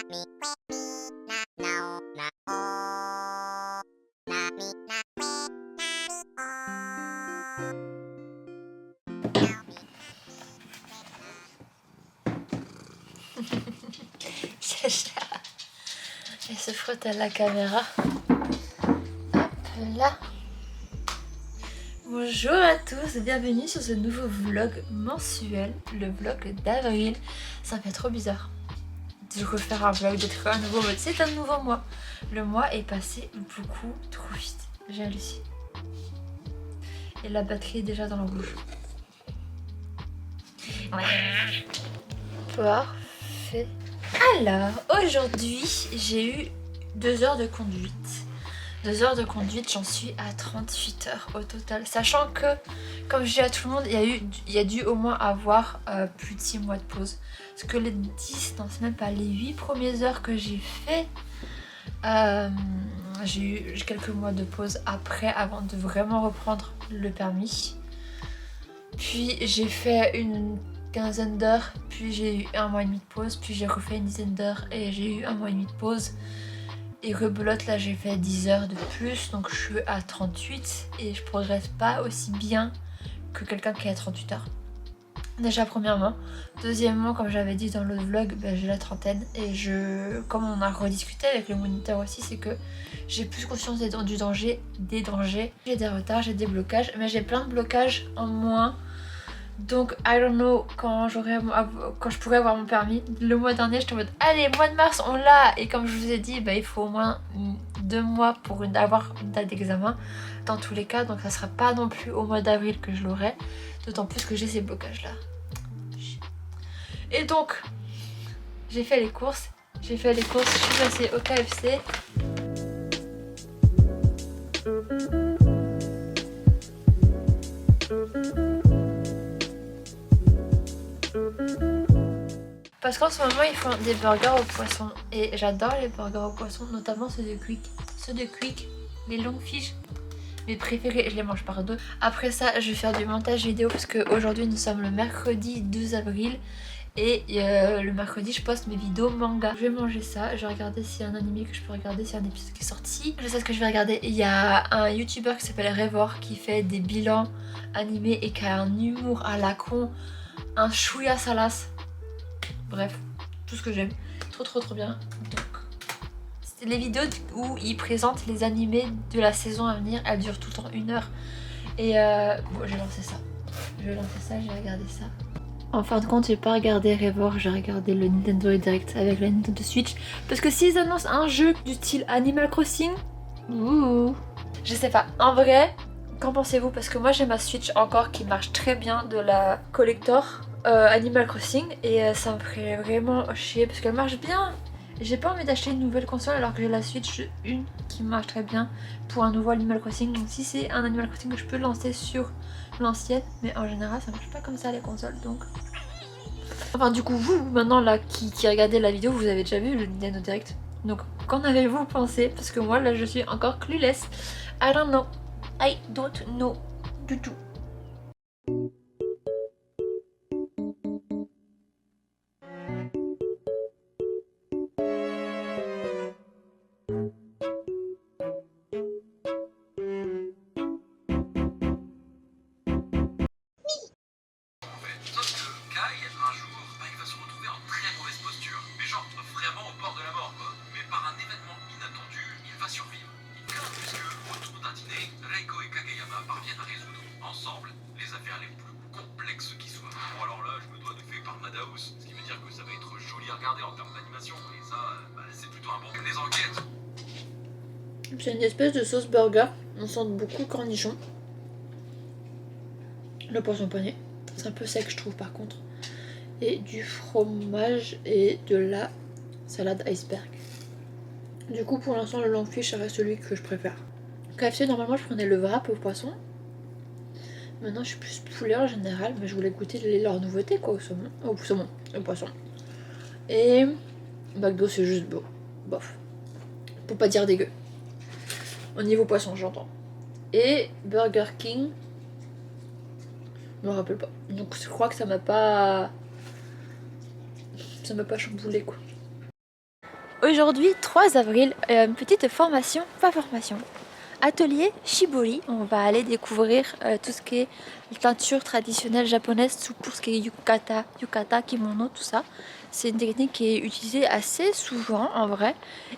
Chacha. Elle se frotte à la caméra. Hop là. Bonjour à tous, bienvenue sur ce nouveau vlog mensuel, le vlog d'avril. Ça me fait trop bizarre de refaire un vlog, d'être un nouveau mode. C'est un nouveau mois. Le mois est passé beaucoup trop vite. J'ai halluciné. Et la batterie est déjà dans la bouche. Parfait. Alors, aujourd'hui, j'ai eu 2 heures de conduite. 2 heures de conduite, j'en suis à 38 heures au total. Sachant que, comme je dis à tout le monde, il y a dû au moins avoir plus de 6 mois de pause. Parce que les 10, non c'est même pas, les 8 premières heures que j'ai fait, j'ai eu quelques mois de pause après, avant de vraiment reprendre le permis. Puis j'ai fait une quinzaine d'heures, puis j'ai eu 1 mois et demi de pause, puis j'ai refait une dizaine d'heures et j'ai eu 1 mois et demi de pause. Et rebelote, là j'ai fait 10 heures de plus, donc je suis à 38 et je progresse pas aussi bien que quelqu'un qui est à 38 heures. Déjà premièrement. Deuxièmement, comme j'avais dit dans le vlog, j'ai la trentaine et comme on a rediscuté avec le moniteur aussi, c'est que j'ai plus conscience du danger, des dangers. J'ai des retards, j'ai des blocages, mais j'ai plein de blocages en moins. Donc, I don't know quand je pourrais avoir mon permis. Le mois dernier, j'étais en mode allez, mois de mars, on l'a. Et comme je vous ai dit, il faut au moins 2 mois pour avoir une date d'examen. Dans tous les cas, donc ça sera pas non plus au mois d'avril que je l'aurai. D'autant plus que j'ai ces blocages-là. Et donc, j'ai fait les courses. Je suis passée au KFC. Parce qu'en ce moment ils font des burgers au poisson et j'adore les burgers au poisson, notamment ceux de Quick. Ceux de Quick, les longues fiches, mes préférés, je les mange par 2. Après ça je vais faire du montage vidéo parce qu'aujourd'hui nous sommes le mercredi 12 avril et le mercredi je poste mes vidéos manga. Je vais manger ça, je vais regarder s'il y a un animé que je peux regarder, s'il y a un épisode qui est sorti. Je sais ce que je vais regarder. Il y a un youtubeur qui s'appelle Revor qui fait des bilans animés et qui a un humour à la con, un chouïa salace. Bref, tout ce que j'aime. Trop bien. Donc, c'est les vidéos où il présente les animés de la saison à venir. Elles durent tout le temps 1 heure. Et bon, j'ai lancé ça. J'ai regardé ça. En fin de compte, j'ai pas regardé Revor, j'ai regardé le Nintendo Direct avec la Nintendo Switch. Parce que s'ils annoncent un jeu du style Animal Crossing, je sais pas. En vrai, qu'en pensez-vous? Parce que moi j'ai ma Switch encore qui marche très bien de la collector Animal Crossing et ça me ferait vraiment chier parce qu'elle marche bien. J'ai pas envie d'acheter une nouvelle console alors que j'ai la Switch 1 qui marche très bien pour un nouveau Animal Crossing. Donc si c'est un Animal Crossing que je peux lancer sur l'ancienne, mais en général ça marche pas comme ça les consoles, donc enfin du coup vous maintenant là qui regardez la vidéo, vous avez déjà vu le Nintendo Direct, donc qu'en avez-vous pensé? Parce que moi là je suis encore clueless. I don't know du tout. Reiko et Kageyama parviennent à résoudre ensemble les affaires les plus complexes qui soient. Bon alors là, je me dois de fait par Madhouse, ce qui veut dire que ça va être joli à regarder en termes d'animation, et ça, c'est plutôt un bon des enquêtes. C'est une espèce de sauce burger, on sent beaucoup le cornichon. Le poisson pané, c'est un peu sec je trouve par contre. Et du fromage et de la salade iceberg. Du coup pour l'instant le longfish ça reste celui que je préfère. KFC normalement je prenais le wrap au poisson. Maintenant je suis plus poulet en général, mais je voulais goûter leur nouveauté quoi, au poisson. Et McDo c'est juste beau, bof. Pour pas dire dégueu. Au niveau poisson j'entends. Et Burger King, je me rappelle pas. Donc je crois que ça m'a pas chamboulé quoi. Aujourd'hui, 3 avril, petite formation, pas formation, atelier Shibori. On va aller découvrir tout ce qui est teinture traditionnelle japonaise, pour ce qui est yukata, kimono, tout ça. C'est une technique qui est utilisée assez souvent en vrai,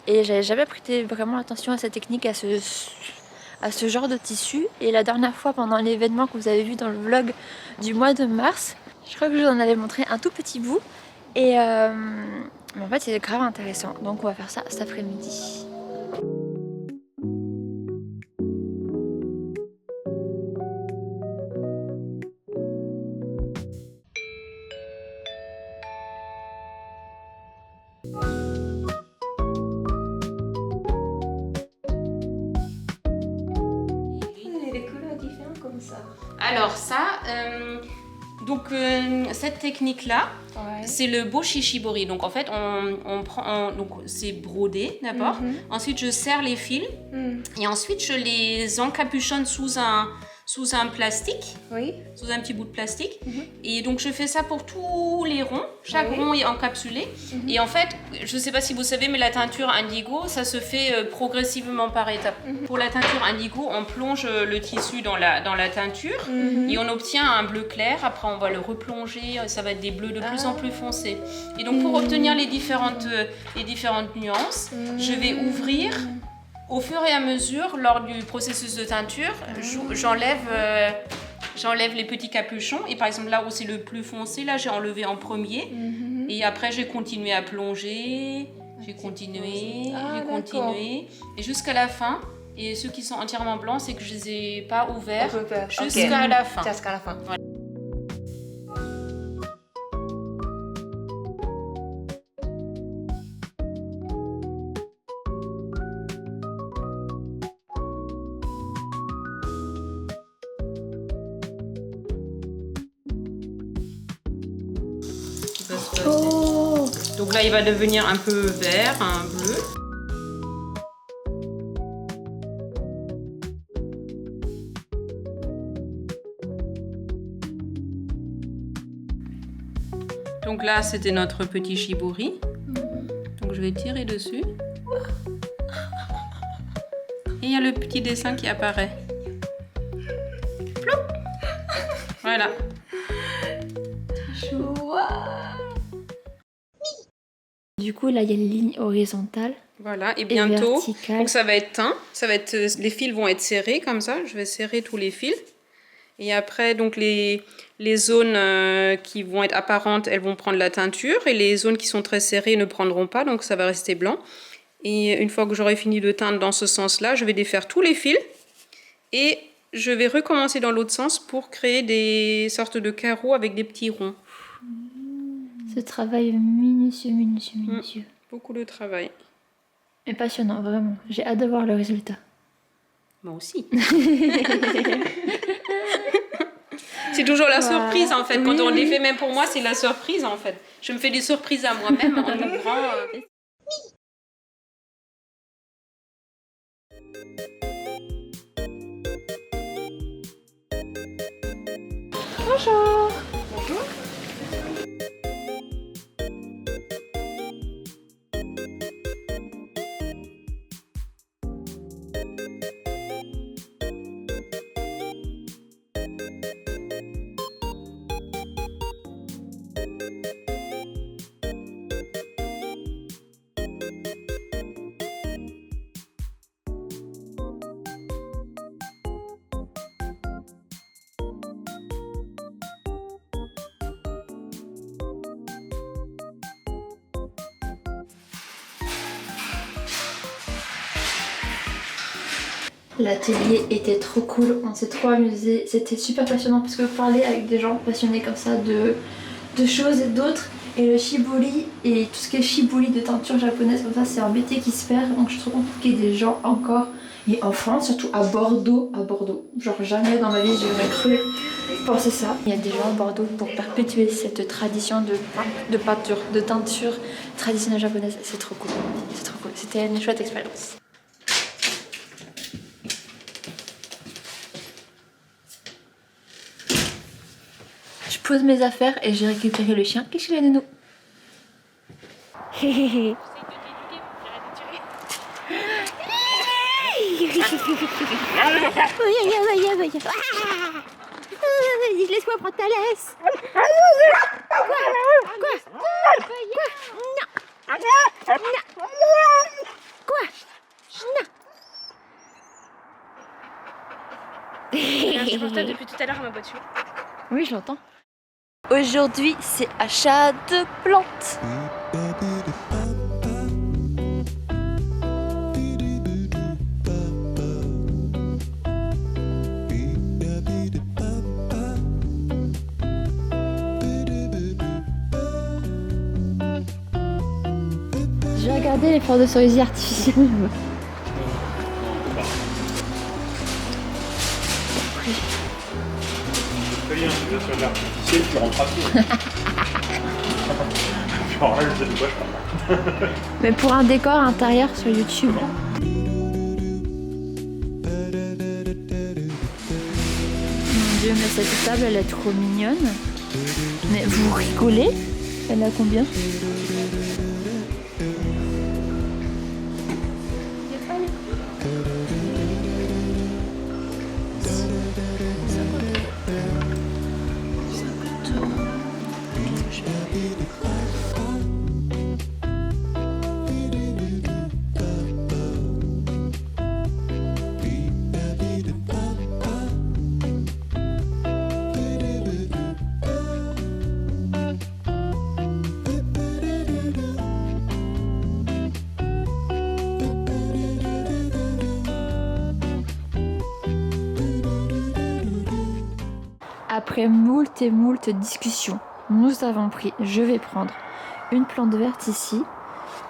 et j'avais jamais prêté vraiment attention à cette technique, à ce genre de tissu. Et la dernière fois, pendant l'événement que vous avez vu dans le vlog du mois de mars, je crois que je vous en avais montré un tout petit bout. Et mais en fait, c'est grave intéressant. Donc, on va faire ça cet après-midi. Les couleurs différentes comme ça. Alors ça, cette technique-là, c'est le boshi shibori. Donc en fait, on prend, donc c'est brodé d'abord. Ensuite, je serre les fils et ensuite je les encapuchonne sous un plastique, sous un petit bout de plastique. Et donc je fais ça pour tous les ronds. Chaque rond est encapsulé. Et en fait, je ne sais pas si vous savez, mais la teinture indigo, ça se fait progressivement par étapes. Pour la teinture indigo, on plonge le tissu dans la teinture et on obtient un bleu clair. Après, on va le replonger. Ça va être des bleus de plus en plus foncés. Et donc pour obtenir les différentes nuances, je vais ouvrir. Au fur et à mesure, lors du processus de teinture, j'enlève les petits capuchons. Et par exemple, là où c'est le plus foncé, là, j'ai enlevé en premier. Et après, j'ai continué à plonger. J'ai continué. Et jusqu'à la fin. Et ceux qui sont entièrement blancs, c'est que je les ai pas ouverts jusqu'à la fin. Jusqu'à la fin. Voilà. Donc là, il va devenir un peu vert, un bleu. Donc là, c'était notre petit shibori. Donc je vais tirer dessus. Et il y a le petit dessin qui apparaît. Plop. Voilà. Du coup, là, il y a les lignes horizontales. Voilà, et bientôt, verticales. donc ça va être teint. Les fils vont être serrés comme ça. Je vais serrer tous les fils. Et après, donc les zones qui vont être apparentes, elles vont prendre la teinture. Et les zones qui sont très serrées ne prendront pas, donc ça va rester blanc. Et une fois que j'aurai fini de teindre dans ce sens-là, je vais défaire tous les fils. Et je vais recommencer dans l'autre sens pour créer des sortes de carreaux avec des petits ronds. Ce travail minutieux. Beaucoup de travail. Et passionnant, vraiment. J'ai hâte de voir le résultat. Moi aussi. C'est toujours la surprise en fait. Quand on les fait, même pour moi, c'est la surprise en fait. Je me fais des surprises à moi-même en ouvrant. Bonjour. Bonjour. L'atelier était trop cool, on s'est trop amusé, c'était super passionnant parce que parler avec des gens passionnés comme ça de choses et d'autres, et le shibori et tout ce qui est shibori de teinture japonaise comme ça, c'est un métier qui se perd, donc je suis trop contente qu'il y ait des gens encore, et en France, surtout à Bordeaux, genre jamais dans ma vie j'aurais cru penser ça. Il y a des gens à Bordeaux pour perpétuer cette tradition de teinture traditionnelle japonaise, c'est trop cool, c'était une chouette expérience. Je pose mes affaires et j'ai récupéré le chien. Qu'est-ce qu'il a de nous? Laisse-moi prendre ta laisse. Quoi? Non. Quoi? Non. C'est pour toi depuis tout à l'heure ma voiture. Oui, je l'entends. Aujourd'hui, c'est achat de plantes. Je vais regarder les fleurs de cerisier artificielles. L'artificiel, tu rentres à pied. Alors là, je sais de quoi je parle. Mais pour un décor intérieur sur YouTube. Mon Dieu, mais cette table, elle est trop mignonne. Mais vous rigolez? Elle a combien? Après moult et moult discussions, nous avons pris, je vais prendre une plante verte ici,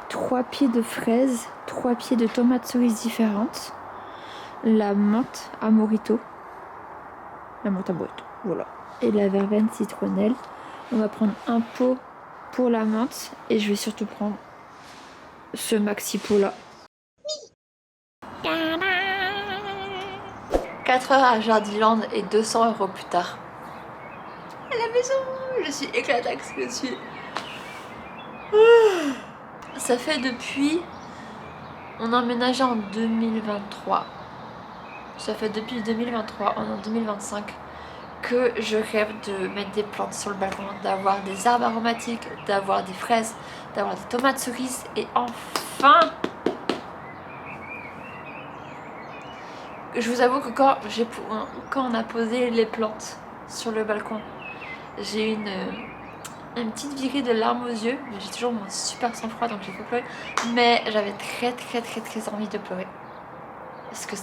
3 pieds de fraises, 3 pieds de tomates cerises différentes, la menthe à morito, voilà, et la verveine citronnelle. On va prendre un pot pour la menthe et je vais surtout prendre ce maxi pot là. 4 heures à Jardiland et 200 € plus tard. À la maison, je suis éclataxe, je suis. Ça fait depuis. On a emménagé en 2023. Ça fait depuis 2023, on est en 2025, que je rêve de mettre des plantes sur le balcon, d'avoir des arbres aromatiques, d'avoir des fraises, d'avoir des tomates cerises et enfin. Je vous avoue que quand on a posé les plantes sur le balcon, j'ai eu une petite virée de larmes aux yeux, mais j'ai toujours mon super sang-froid donc j'ai pas pleuré. Mais j'avais très envie de pleurer. Parce que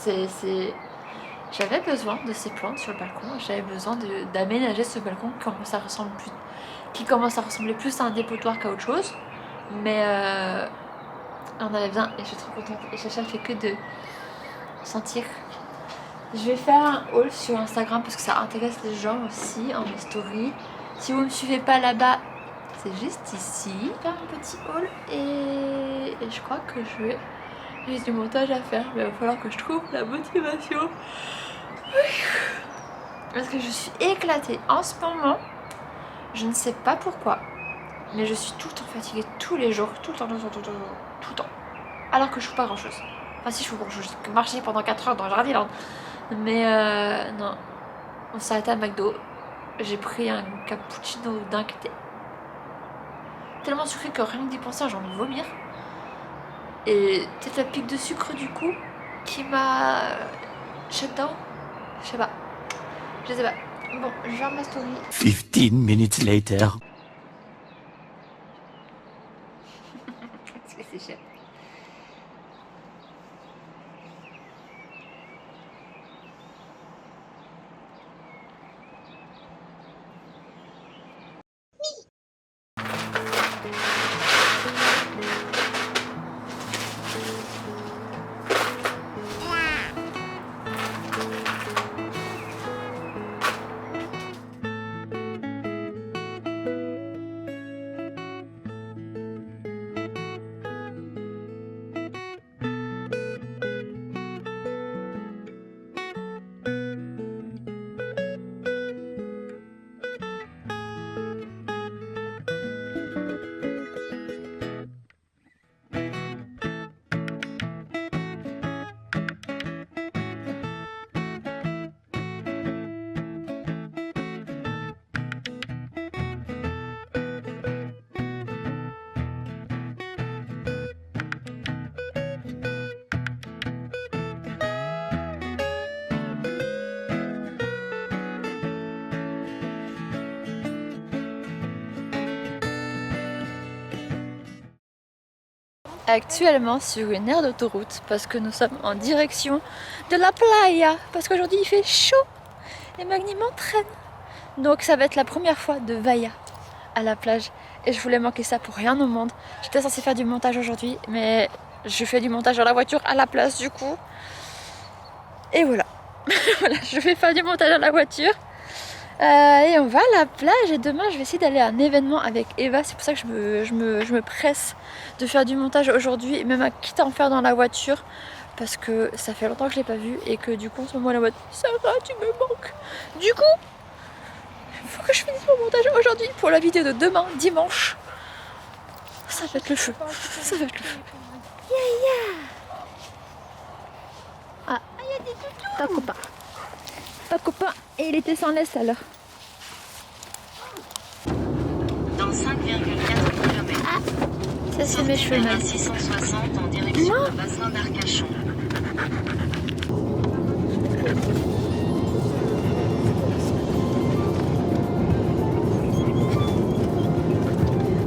j'avais besoin de ces plantes sur le balcon, j'avais besoin d'aménager ce balcon qui commence à ressembler plus à un dépotoir qu'à autre chose. Mais on avait besoin et je suis trop contente. Et Chacha fait que de sentir. Je vais faire un haul sur Instagram parce que ça intéresse les gens aussi en mes stories. Si vous ne me suivez pas là-bas, c'est juste ici. Faire un petit haul et je crois que j'ai du montage à faire. Mais il va falloir que je trouve la motivation. Parce que je suis éclatée en ce moment. Je ne sais pas pourquoi. Mais je suis tout le temps fatiguée tous les jours. Tout le temps. Alors que je fais pas grand chose. Enfin si je fais grand chose. Je marcher pendant 4 heures dans Jardiland. Mais non, on s'est arrêté à McDo. J'ai pris un cappuccino dingue qui était tellement sucré que rien que d'y penser j'ai envie de vomir. Et peut-être la pique de sucre du coup qui m'a shut down. Je sais pas. Bon, je vais faire ma story. 15 minutes later. Parce que c'est cher. actuellement sur une aire d'autoroute parce que nous sommes en direction de la playa. Parce qu'aujourd'hui il fait chaud et Magni m'entraîne. Donc ça va être la première fois de Vaya à la plage. Et je voulais manquer ça pour rien au monde. J'étais censée faire du montage aujourd'hui, mais je fais du montage dans la voiture à la place du coup. Et voilà. Voilà, je vais faire du montage dans la voiture. Et on va à la plage et demain je vais essayer d'aller à un événement avec Eva. C'est pour ça que je me presse de faire du montage aujourd'hui, même quitte à en faire dans la voiture, parce que ça fait longtemps que je l'ai pas vue et que du coup en ce moment elle est en mode Sarah, tu me manques. Du coup, il faut que je finisse mon montage aujourd'hui pour la vidéo de demain, dimanche. Ça va être le feu. Ça va être le feu. Ah, il y a des toutous. Pas copain. Pas copain. Et il était sans laisse alors. Dans 5,4 km. Ah, ça c'est mes cheveux mal. 660 en direction du bassin d'Arcachon.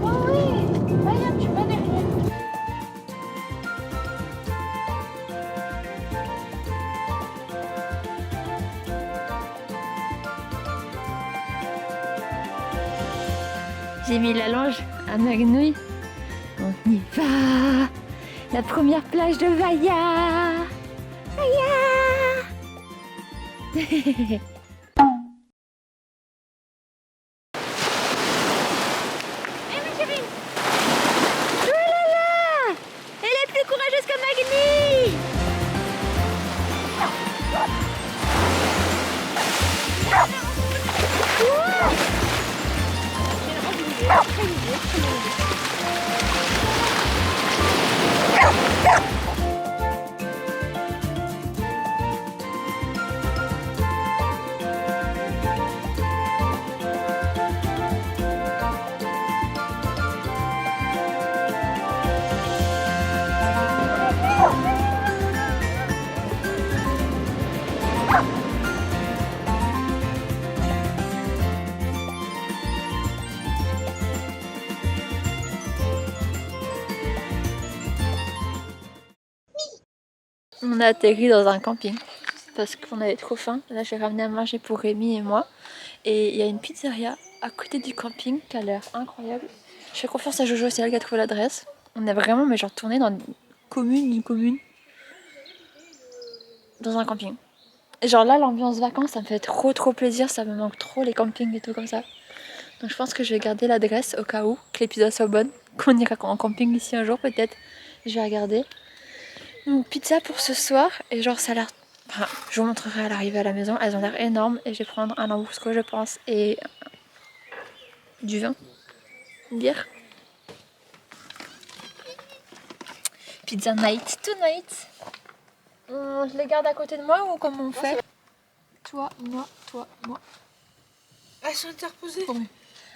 Oh oui, Mariam, tu vas derrière. J'ai mis la longe à Magnouille. On y va. La première plage de Vaya. Vaya. Elle est plus courageuse que Magni. On a atterri dans un camping parce qu'on avait trop faim. Là j'ai ramené à manger pour Rémi et moi. Et il y a une pizzeria à côté du camping qui a l'air incroyable. Je fais confiance à Jojo, c'est elle qui a trouvé l'adresse. On est vraiment mais genre tourné dans une commune. Dans un camping. Et genre là l'ambiance vacances ça me fait trop plaisir. Ça me manque trop les campings et tout comme ça. Donc je pense que je vais garder l'adresse au cas où que l'épisode soit bon. Qu'on ira en camping ici un jour peut-être. Je vais regarder. Donc pizza pour ce soir et genre ça a l'air... Enfin, je vous montrerai à l'arrivée à la maison, elles ont l'air énormes et je vais prendre un lambrusco je pense et du vin, une bière. Pizza night tonight. Je les garde à côté de moi ou comment on fait? Toi, moi. Elles sont interposées. Oui.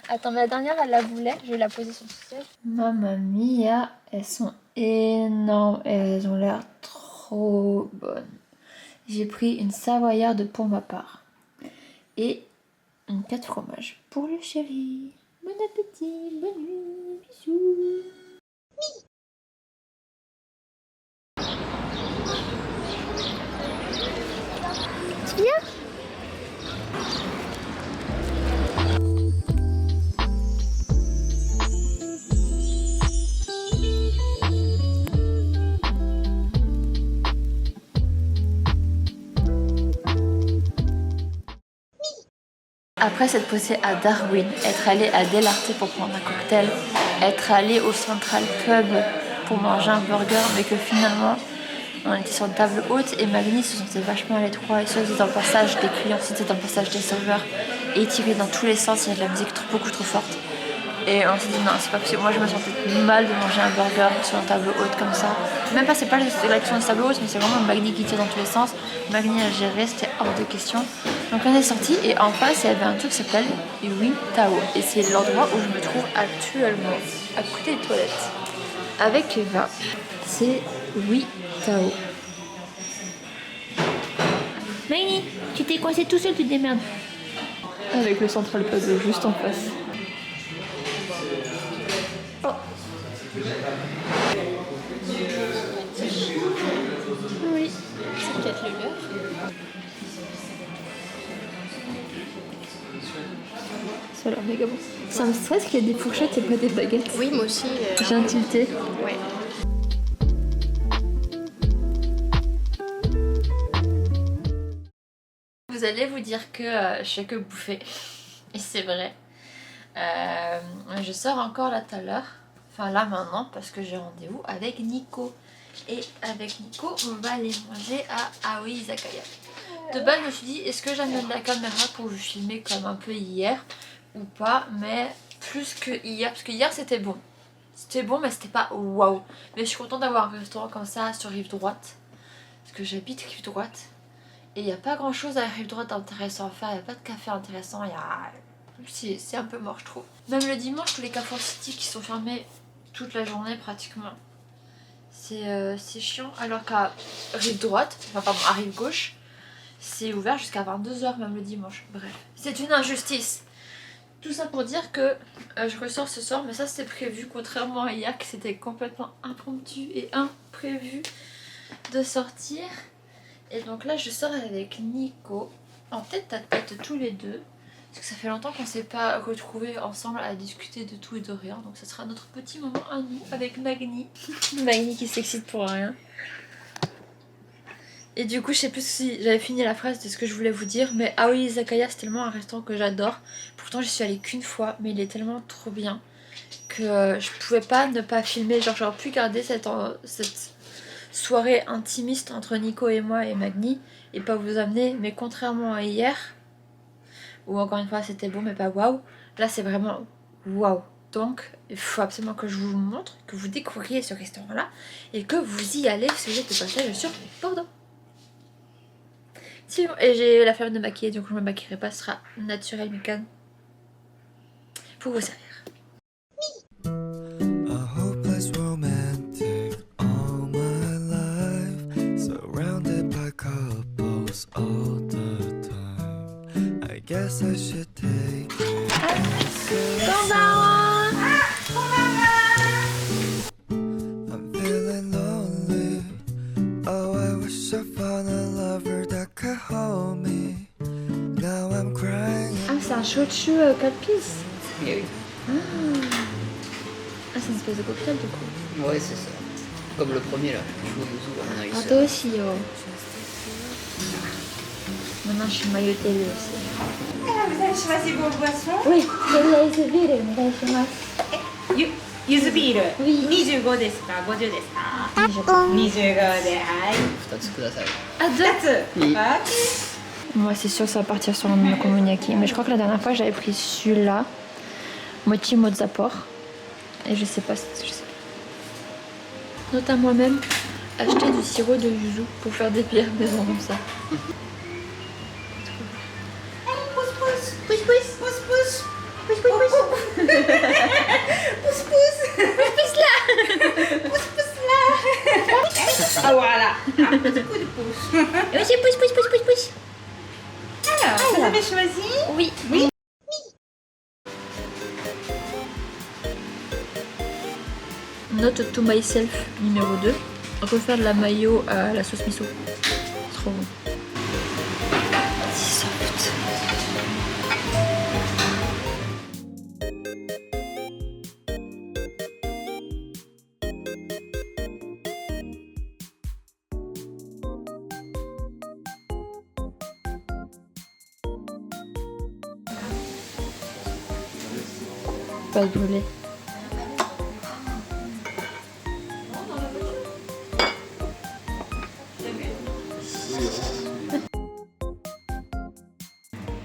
Attends, mais la dernière elle la voulait, je vais la poser sur le siège. Mamma mia, elles sont énormes et elles ont l'air trop bonnes. J'ai pris une savoyarde pour ma part et une 4 fromages pour le chéri. Bon appétit, bonne nuit, bisous. Tu viens? Après s'être posé à Darwin, être allé à Delarte pour prendre un cocktail, être allé au Central Pub pour manger un burger, mais que finalement on était sur une table haute et Magni se sentait vachement à l'étroit et soit c'était dans le passage des clients, soit c'était dans le passage des serveurs et tiré dans tous les sens, il y a de la musique beaucoup trop forte. Et on s'est dit non c'est pas possible, moi je me sentais mal de manger un burger sur une table haute comme ça. Même pas c'est pas l'action de table haute mais c'est vraiment Magni qui tire dans tous les sens. Magni à gérer, c'était hors de question. Donc on est sorti et en face il y avait un truc qui s'appelle Win Tao et c'est l'endroit où je me trouve actuellement, à côté des toilettes. Avec Eva, c'est Win Tao. Magni, tu t'es coincé tout seul, tu te démerdes. Avec le Central Pub juste en face. méga bon. Ça me stresse qu'il y ait des fourchettes et pas des baguettes. Oui, moi aussi. J'ai un tilté. Ouais. Vous allez vous dire que je fais que bouffer. Et c'est vrai. Je sors encore là tout à l'heure. Enfin là maintenant parce que j'ai rendez-vous avec Nico. Et avec Nico, on va aller manger à Aoi Izakaya. De base, je me suis dit, est-ce que j'amène la caméra pour vous filmer comme un peu hier ou pas, mais plus que hier, parce que hier c'était bon. C'était bon, mais c'était pas waouh. Mais je suis contente d'avoir un restaurant comme ça sur Rive Droite, parce que j'habite Rive Droite. Et il n'y a pas grand chose à Rive Droite intéressant à faire, il n'y a pas de café intéressant, c'est un peu mort je trouve. Même le dimanche, tous les Carrefour City qui sont fermés toute la journée pratiquement. C'est chiant, alors qu'à Rive Droite, enfin pardon, à Rive Gauche, c'est ouvert jusqu'à 22h même le dimanche. Bref, c'est une injustice. Tout ça pour dire que je ressors ce soir, mais ça c'était prévu, contrairement à hier, que c'était complètement impromptu et imprévu de sortir. Et donc là je sors avec Nico, en tête à tête tous les deux. Parce que ça fait longtemps qu'on ne s'est pas retrouvés ensemble à discuter de tout et de rien. Donc ça sera notre petit moment à nous avec Magni. Magni qui s'excite pour rien. Et du coup je sais plus si j'avais fini la phrase de ce que je voulais vous dire. Mais Aoi Izakaya c'est tellement un restaurant que j'adore. Pourtant j'y suis allée qu'une fois. Mais il est tellement trop bien que je pouvais pas ne pas filmer. Genre j'aurais pu garder cette soirée intimiste entre Nico et moi et Magni. Et pas vous amener. Mais contrairement à hier... Ou encore une fois c'était bon mais pas waouh. Là c'est vraiment waouh. Donc il faut absolument que je vous montre, que vous découvriez ce restaurant là et que vous y allez si vous êtes de passage sur Bordeaux. Et j'ai la flemme de maquiller donc je ne me maquillerai pas, ce sera naturel mais calme pour vous servir. Guess I should take it. I'm feeling lonely. Oh, I wish I found a lover that could hold me. Now I'm crying. Ah, c'est un shochu 4 pièces. Oui. Ah, c'est une espèce de cocktail du coup. Ouais, c'est ça. Comme le premier là. Je vous à mon avis. Ah, toi aussi, oh. Maintenant je suis maillotée aussi. Vous avez choisi vos boissons? Oui, je vais les onegaishimasu. ゆずビール。Oui. 25ですか？50ですか？25で、はい。2つください。Ah, deux. 2つ。Oui. OK. Moi c'est sûr ça va partir sur un okonomiyaki. Mais je crois que la dernière fois j'avais pris celui-là. Mochi Mozapor. Et je sais pas. Note à moi-même acheter du sirop de yuzu pour faire des bières maison comme ça. Ah voilà. Un petit coup de pouce. Monsieur pousse. Alors, vous avez choisi? Oui. Note to myself numéro 2. Refaire de la mayo à la sauce miso. Trop bon. Si soft. Pas brûlé.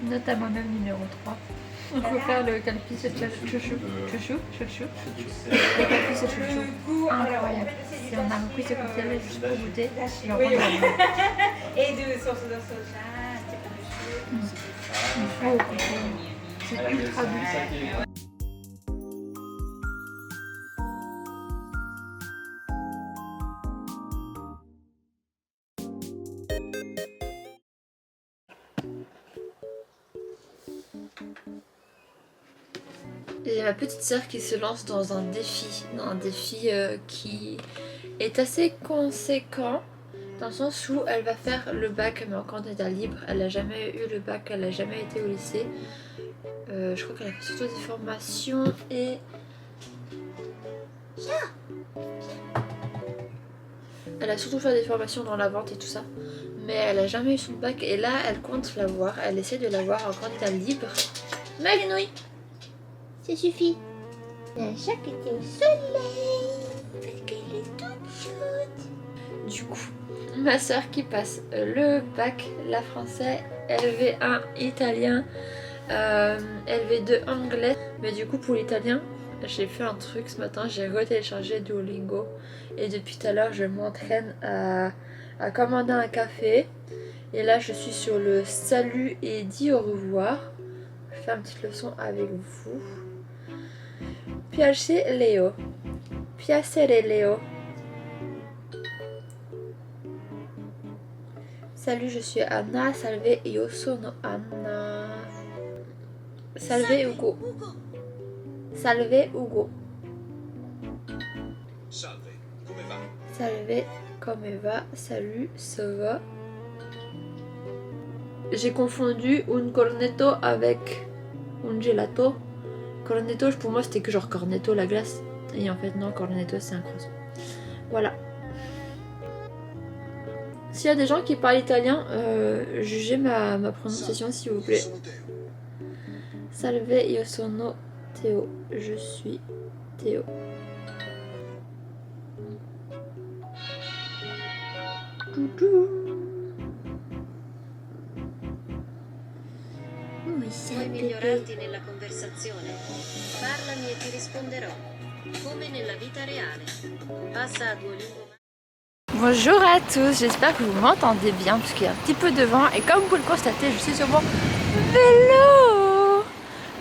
Note à moi-même numéro 3. On peut faire le calpis et chouchou. Le calpis et chouchou. Incroyable. Si on a repris ce cocktail juste pour goûter, je Oui, oui. Et de sauce de soja, un petit peu de chou. c'est ultra bon. J'ai ma petite sœur qui se lance dans un défi qui est assez conséquent dans le sens où elle va faire le bac mais en candidat libre. Elle n'a jamais eu le bac, elle n'a jamais été au lycée. Je crois qu'elle a fait surtout des formations et... Elle a surtout fait des formations dans la vente et tout ça. Mais elle a jamais eu son bac et là elle compte l'avoir. Elle essaie de l'avoir en candidat libre. Malinouille, ça suffit. La chaque était au soleil parce qu'elle est toute chaude. Du coup, ma soeur qui passe le bac, la français, LV1 italien, LV2 anglais. Mais du coup pour l'italien, j'ai fait un truc ce matin, j'ai retéléchargé Duolingo. Et depuis tout à l'heure je m'entraîne à commander un café. Et là je suis sur le salut et dis au revoir. Je fais une petite leçon avec vous. Piacere Leo. Piacere Leo. Salut, je suis Anna. Salve, io sono Anna. Salve Ugo. Salve Ugo. Salve, come va? Salve, come va? Salut, ça va? J'ai confondu un cornetto avec un gelato. Cornetto, pour moi c'était que genre cornetto la glace. Et en fait non, cornetto c'est un croissant. Voilà. S'il y a des gens qui parlent italien, jugez ma prononciation s'il vous plaît. Salve, io sono Théo. Je suis Théo. Vuoi migliorarti nella conversazione? Parlami e ti risponderò. Come nella vita reale. Passa a Duolingo. Bonjour à tous, j'espère que vous m'entendez bien parce qu'il y a un petit peu de vent et comme vous le constatez, je suis sur mon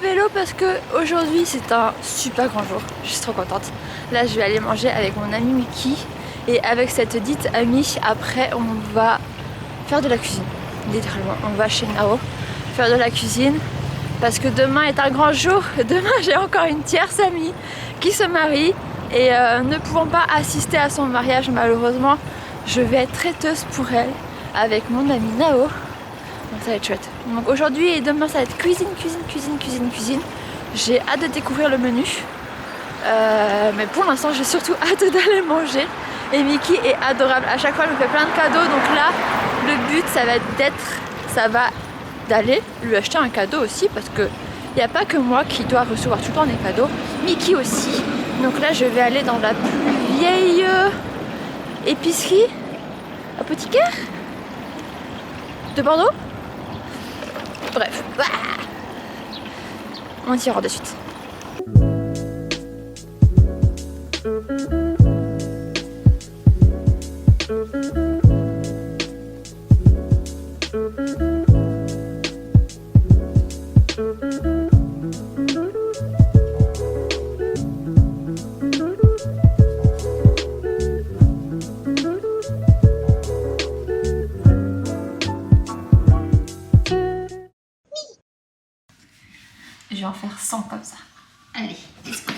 vélo parce que aujourd'hui c'est un super grand jour, je suis trop contente. Là je vais aller manger avec mon ami Mickey et avec cette dite amie, après on va faire de la cuisine, littéralement. On va chez Nao faire de la cuisine parce que demain est un grand jour. Demain j'ai encore une tierce amie qui se marie. Et ne pouvant pas assister à son mariage malheureusement, je vais être traiteuse pour elle avec mon ami Nao. Donc ça va être chouette. Donc aujourd'hui et demain ça va être cuisine. J'ai hâte de découvrir le menu. Mais pour l'instant j'ai surtout hâte d'aller manger. Et Mickey est adorable. À chaque fois elle me fait plein de cadeaux. Donc là le but ça va d'aller lui acheter un cadeau aussi. Parce que il n'y a pas que moi qui dois recevoir tout le temps des cadeaux. Mickey aussi. Donc là je vais aller dans la plus vieille épicerie, apothicaire de Bordeaux. Bref, on y ira de suite. Je vais en faire 100 comme ça. Allez, let's go.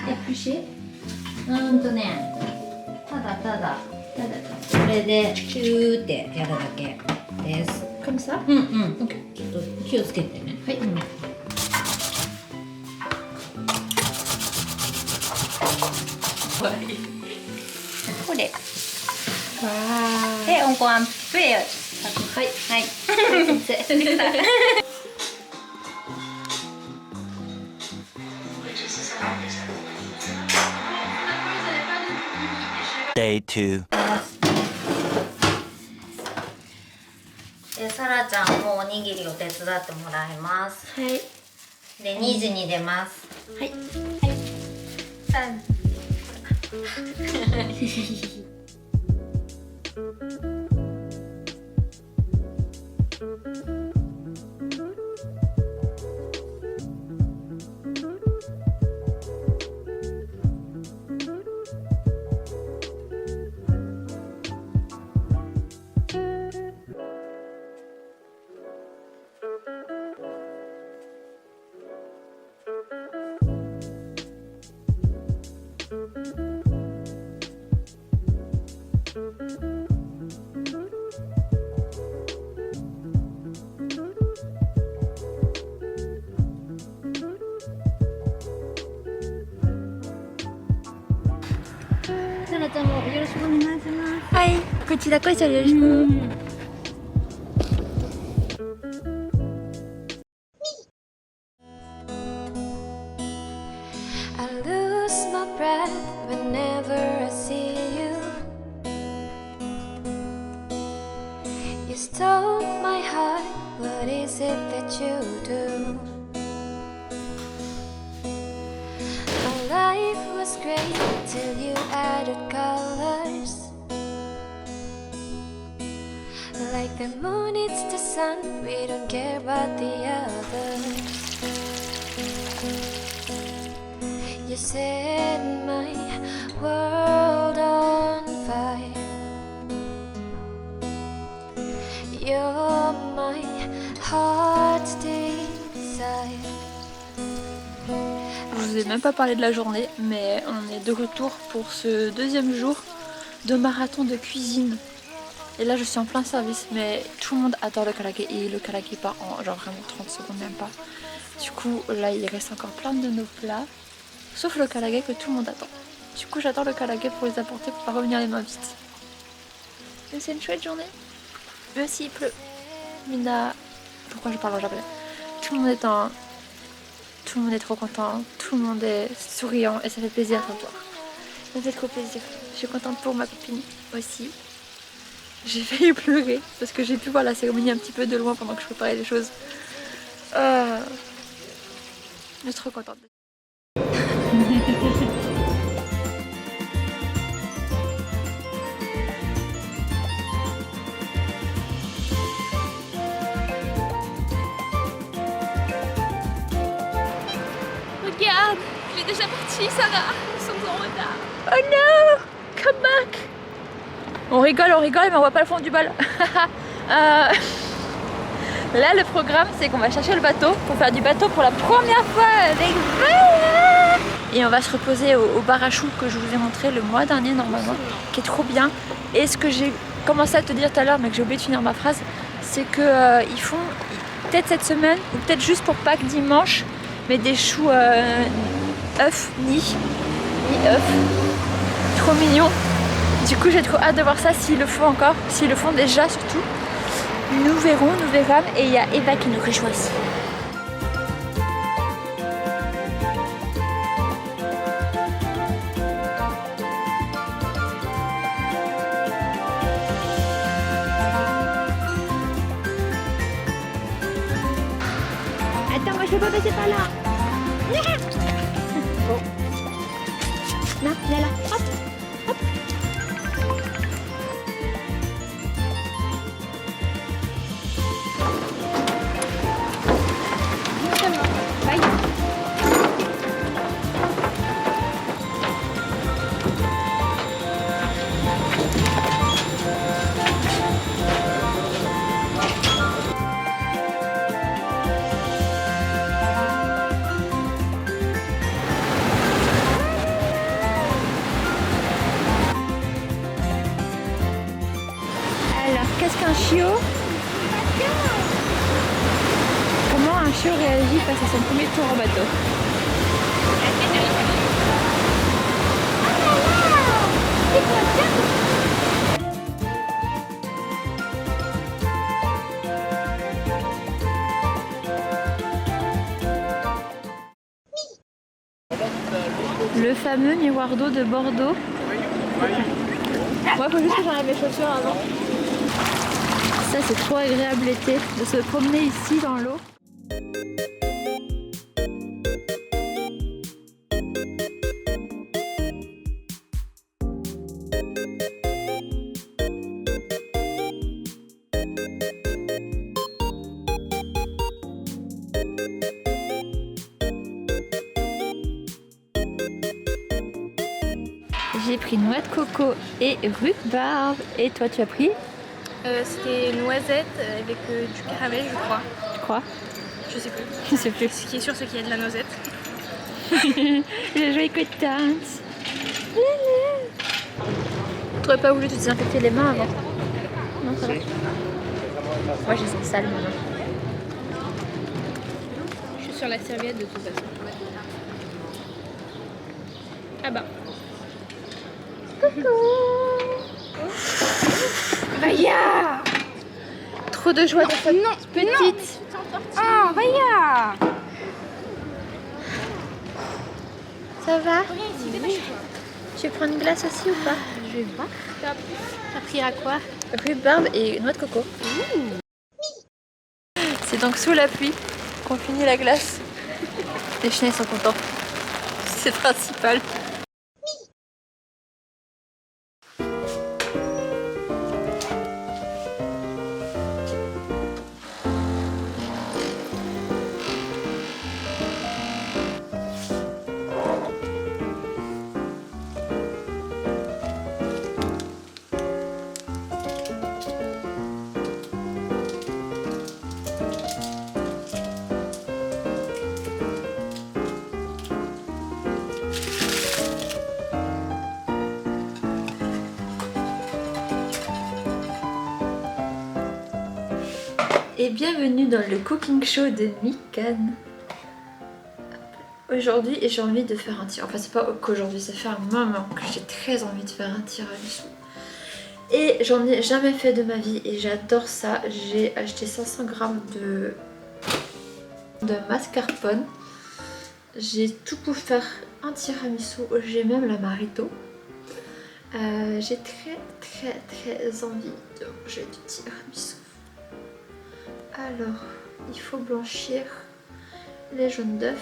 Éplucher. ただただこれでキューってやるだけです。 Comme ça? うんうん。ちょっと気をつけてね。はい。これ。わー。で、on un peu。はい。はい。できた。Day 2. で、さらちゃんもおにぎりを手伝ってもらいます。はい。で、2時に出ます。はい。fan. Hi, petit d'accord sur le genou. I lose my breath whenever I see you. You stole my heart, what is it that you do? My life was great till you added colors. Like the moon, it's the sun, we don't care about the others. You set my world on fire. You're my heart's desire. Je vous ai même pas parlé de la journée, mais on est de retour pour ce deuxième jour de marathon de cuisine. Et là je suis en plein service, mais tout le monde adore le karaké et le karaké part en genre vraiment 30 secondes, même pas. Du coup là il reste encore plein de nos plats, sauf le karaké que tout le monde attend. Du coup j'attends le karaké pour les apporter pour pas revenir les mains vides. Mais c'est une chouette journée. Mais aussi il pleut. Mina, pourquoi je parle en japonais? Tout le monde est trop content, tout le monde est souriant et ça fait plaisir de voir. Ça fait trop plaisir. Je suis contente pour ma copine aussi. J'ai failli pleurer parce que j'ai pu voir la cérémonie un petit peu de loin pendant que je préparais les choses. Je suis trop contente. Regarde, il est déjà parti, Sarah. Nous sommes en retard. Oh no! Come back! On rigole, mais on voit pas le fond du bal. Là, le programme, c'est qu'on va chercher le bateau pour faire du bateau pour la première fois avec Vala. Et on va se reposer au bar à choux que je vous ai montré le mois dernier normalement, qui est trop bien. Et ce que j'ai commencé à te dire tout à l'heure, mais que j'ai oublié de finir ma phrase, c'est que ils font peut-être cette semaine ou peut-être juste pour Pâques dimanche, mais des choux œufs ni œufs, trop mignon. Du coup j'ai trop hâte de voir ça s'ils le font encore, s'ils le font déjà surtout. Nous verrons, nous verrons. Et il y a Eva qui nous rejoint ici. Attends, moi je peux pas passer par là. Bon. Là, là, hop, hop. Bye. Alors, qu'est-ce qu'un chiot? Comment un chiot réagit face à son premier tour en bateau? Le fameux miroir d'eau de Bordeaux. Moi, il faut juste que j'enlève mes chaussures avant. Ça, c'est trop agréable l'été de se promener ici dans l'eau. pris noix de coco et rhubarbe. Et toi, tu as pris? C'était noisette avec du caramel, je crois. Tu crois? Je sais plus. Je sais plus. Ce qui est sûr, c'est qu'il y a de la noisette. Je joue contente. T'aurais pas voulu te désinfecter les mains avant? Non, ça va. Moi, je les sens sales maintenant. Je suis sur la serviette de toute façon. Ah bah. Vaya! Trop de joie de cette petite. Oh, Vaya! Ça va? Tu veux prendre une glace aussi ou pas? Je vais voir. T'as pris à quoi? Rhubarbe et noix de coco. C'est donc sous la pluie qu'on finit la glace. Les chiens ils sont contents. C'est le principal. Et bienvenue dans le cooking show de Mikan. Aujourd'hui, j'ai envie de faire un tiramisu. Enfin, c'est pas qu'aujourd'hui, ça fait un moment que j'ai très envie de faire un tiramisu. Et j'en ai jamais fait de ma vie et j'adore ça. J'ai acheté 500 grammes de mascarpone. J'ai tout pour faire un tiramisu. J'ai même la marito. J'ai très envie de manger du tiramisu. Alors, il faut blanchir les jaunes d'œufs.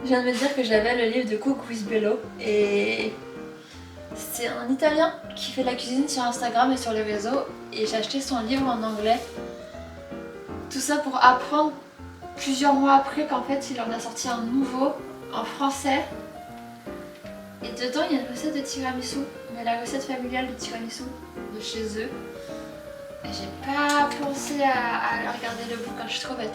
Je viens de me dire que j'avais le livre de Cook with Bello et c'est un Italien qui fait de la cuisine sur Instagram et sur les réseaux et j'ai acheté son livre en anglais. Tout ça pour apprendre plusieurs mois après qu'en fait il en a sorti un nouveau en français. Et dedans il y a une recette de tiramisu, mais la recette familiale de tiramisu de chez eux. Et j'ai pas pensé à regarder le bouquin, je suis trop bête.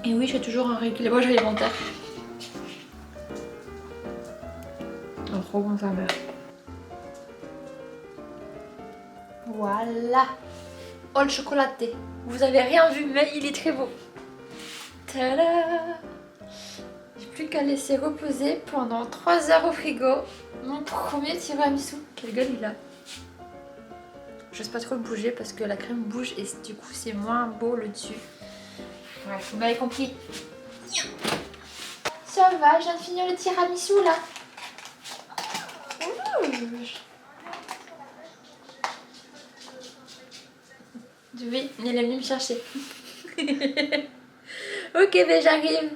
Et oui, j'ai toujours un rééquilibrage alimentaire. Oh, trop bon sa mère. Voilà. Oh, le chocolaté. Vous avez rien vu, mais il est très beau. Tada! J'ai plus qu'à laisser reposer pendant 3 heures au frigo mon premier tiramisu. Quelle gueule il a. J'ose pas trop le bouger parce que la crème bouge et du coup c'est moins beau le dessus. Ouais, vous m'avez compris. Ça va, je viens de finir le tiramisu là. Oui, il est venu me chercher. Ok, ben j'arrive.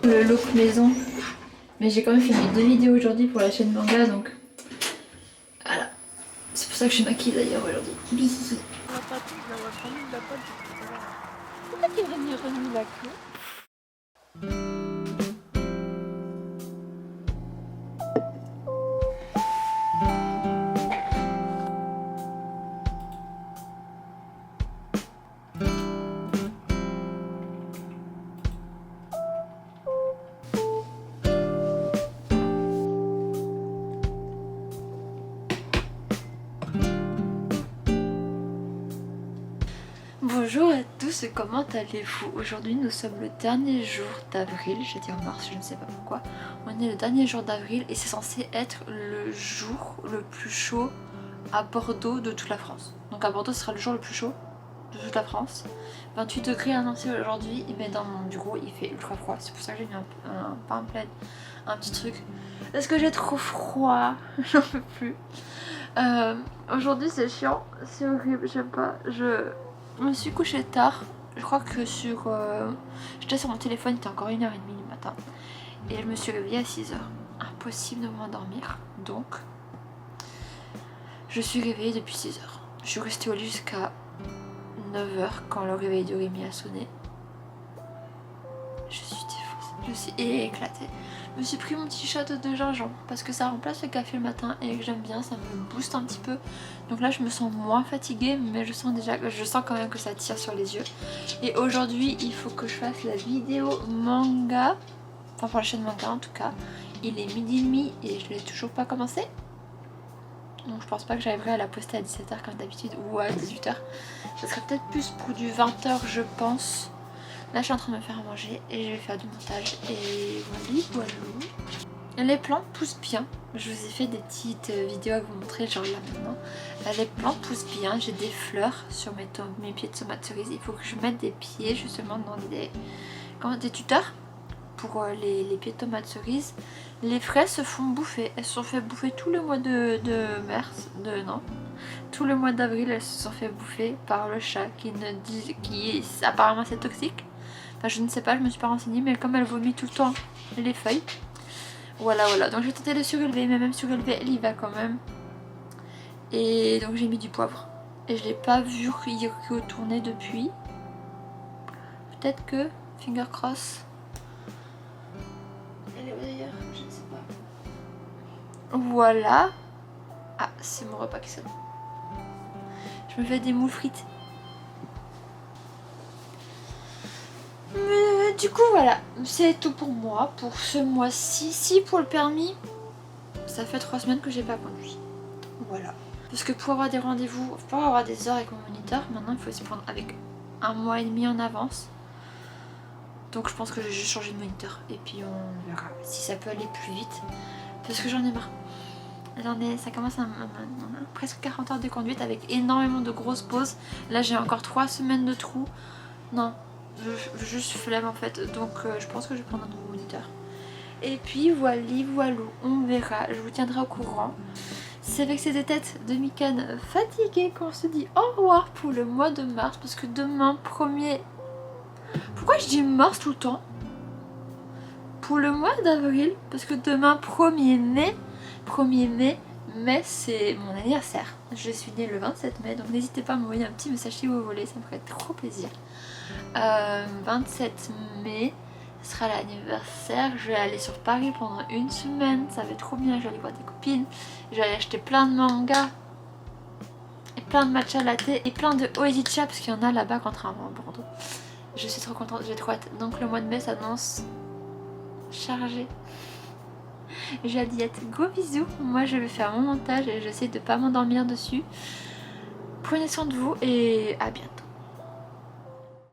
Le look maison, mais j'ai quand même filmé 2 vidéos aujourd'hui pour la chaîne manga, donc voilà, c'est pour ça que je suis maquillée d'ailleurs aujourd'hui. Bisous. Pourquoi tu es venu remis la queue? Bonjour à tous, comment allez-vous? Aujourd'hui nous sommes le dernier jour d'avril, j'ai dit en mars, je ne sais pas pourquoi. On est le dernier jour d'avril et c'est censé être le jour le plus chaud à Bordeaux de toute la France. Donc à Bordeaux ce sera le jour le plus chaud de toute la France. 28 degrés annoncés aujourd'hui, mais dans mon bureau il fait ultra froid, c'est pour ça que j'ai mis pas un plaid, un petit truc. Parce que j'ai trop froid, j'en peux plus. Aujourd'hui c'est chiant, c'est horrible, j'aime pas. Je me suis couchée tard, je crois que j'étais sur mon téléphone, il était encore 1h30 du matin. Et je me suis réveillée à 6h. Impossible de m'endormir, donc je suis réveillée depuis 6h. Je suis restée au lit jusqu'à 9h quand le réveil de Rémi a sonné. Je suis défoncée, je suis éclatée. Je me suis pris mon petit shot de gingembre parce que ça remplace le café le matin et que j'aime bien, ça me booste un petit peu. Donc là je me sens moins fatiguée mais je sens quand même que ça tire sur les yeux. Et aujourd'hui il faut que je fasse la vidéo manga, enfin pour la chaîne manga en tout cas. Il est 12h30 et je l'ai toujours pas commencé. Donc je pense pas que j'arriverai à la poster à 17h comme d'habitude ou à 18h. Ça serait peut-être plus pour du 20h je pense. Là je suis en train de me faire à manger et je vais faire du montage et voilà. Les plantes poussent bien. Je vous ai fait des petites vidéos à vous montrer genre là maintenant. Les plantes poussent bien, j'ai des fleurs sur mes pieds de tomates cerises. Il faut que je mette des pieds justement dans des tuteurs pour les pieds de tomates cerises. Les fraises se font bouffer, elles se sont fait bouffer tout le mois tout le mois d'avril elles se sont fait bouffer par le chat qui apparemment c'est toxique. Enfin je ne sais pas, je me suis pas renseignée mais comme elle vomit tout le temps les feuilles. Voilà, donc je vais tenter de surélever mais même surélever elle y va quand même. Et donc j'ai mis du poivre et je l'ai pas vu y retourner depuis. Peut-être que, finger cross. Elle est où d'ailleurs? Je ne sais pas. Voilà. Ah, c'est mon repas qui sonne. Je me fais des moules frites. Mais, du coup voilà, c'est tout pour moi pour ce mois-ci. Si pour le permis, ça fait 3 semaines que j'ai pas conduit. Voilà. Parce que pour avoir des rendez-vous, pour avoir des heures avec mon moniteur, maintenant il faut se prendre avec 1 mois et demi en avance. Donc je pense que je vais juste changer de moniteur et puis on verra si ça peut aller plus vite. Parce que j'en ai marre. Ça commence à presque 40 heures de conduite avec énormément de grosses pauses. Là j'ai encore 3 semaines de trou. Non, juste flemme en fait. Donc je pense que je vais prendre un nouveau moniteur. Et puis voilà, on verra. Je vous tiendrai au courant. C'est avec ces têtes de Micane fatiguée qu'on se dit au revoir pour le mois de mars. Parce que demain 1er... Pourquoi je dis mars tout le temps? Pour le mois d'avril. Parce que demain 1er mai, c'est mon anniversaire. Je suis née le 27 mai, donc n'hésitez pas à m'envoyer un petit message si vous voulez, ça me ferait trop plaisir. 27 mai, ce sera l'anniversaire. Je vais aller sur Paris pendant 1 semaine, ça va être trop bien. Je vais aller voir des copines, je vais aller acheter plein de mangas, et plein de matcha latte, et plein de oizicha, parce qu'il y en a là-bas contrairement à Bordeaux. Je suis trop contente, j'ai trop hâte. Donc le mois de mai s'annonce chargé. J'ai la diète. Gros bisous. Moi je vais faire mon montage et j'essaie de pas m'endormir dessus. Prenez soin de vous et à bientôt.